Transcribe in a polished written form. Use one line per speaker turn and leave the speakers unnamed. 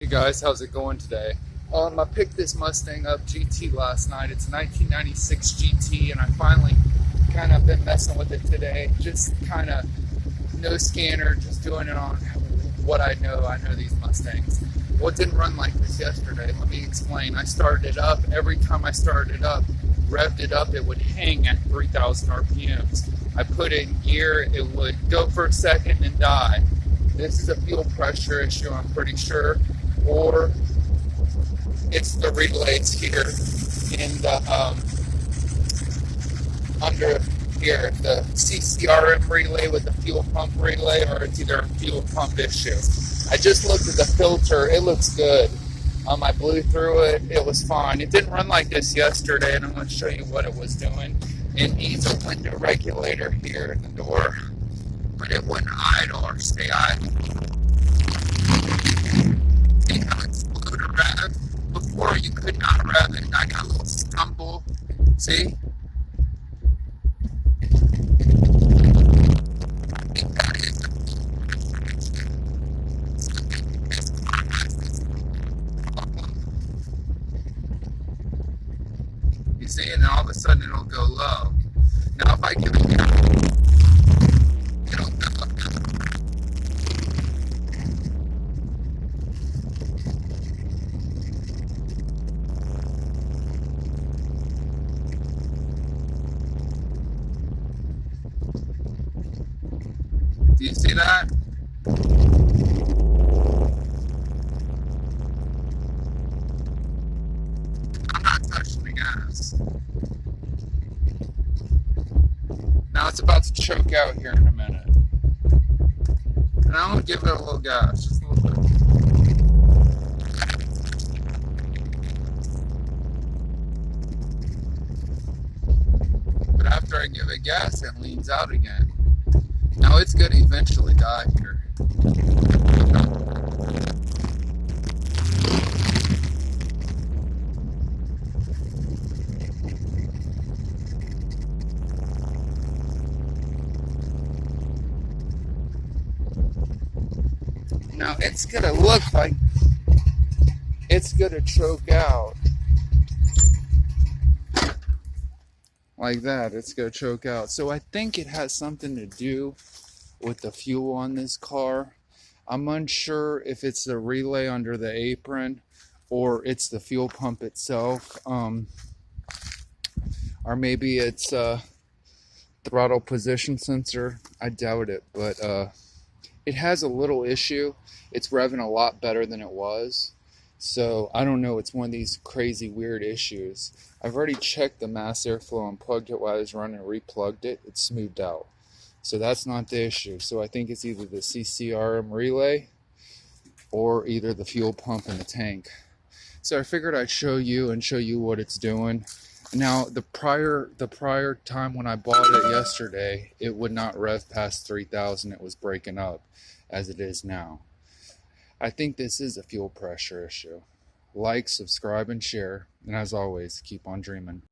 Hey guys, how's it going today? I picked this Mustang up GT last night. It's a 1996 GT, and I finally kind of been messing with it today. Just kind of no scanner, just doing it on what I know. I know these Mustangs. Well, it didn't run like this yesterday. Let me explain. I started it up. Every time I started it up, revved it up, it would hang at 3,000 RPMs. I put it in gear, it would go for a second and die. This is a fuel pressure issue, I'm pretty sure, or it's the relays here in the under here, the CCRM relay with the fuel pump relay, or it's either a fuel pump issue. I just looked at the filter, it looks good. I blew through it, it was fine. It didn't run like this yesterday, and I'm going to show you what it was doing. It needs a window regulator here in the door, but it wouldn't idle or stay idle. See how it's slow to rev? Before you could not rev it. I got a little stumble. See? I think that is you see, and then all of a sudden it'll go low. Now if I give it down, it'll go up. Do you see that? I'm not touching the gas. Now it's about to choke out here in a minute. And I'm going to give it a little gas, just a little bit. But after I give it gas, it leans out again. Now it's going to eventually die here. Now it's going to look like it's going to choke out. Like that, it's going to choke out. So I think it has something to do with the fuel on this car. I'm unsure if it's the relay under the apron or it's the fuel pump itself. Or maybe it's throttle position sensor. I doubt it, but it has a little issue. It's revving a lot better than it was. So I don't know, it's one of these crazy weird issues. I've already checked the mass airflow and plugged it while I was running, replugged it, it's smoothed out. So that's not the issue. So I think it's either the CCRM relay or either the fuel pump in the tank. So I figured I'd show you what it's doing. Now the prior time when I bought it yesterday, it would not rev past 3,000. It was breaking up as it is now. I think this is a fuel pressure issue. Like, subscribe, and share. And as always, keep on dreaming.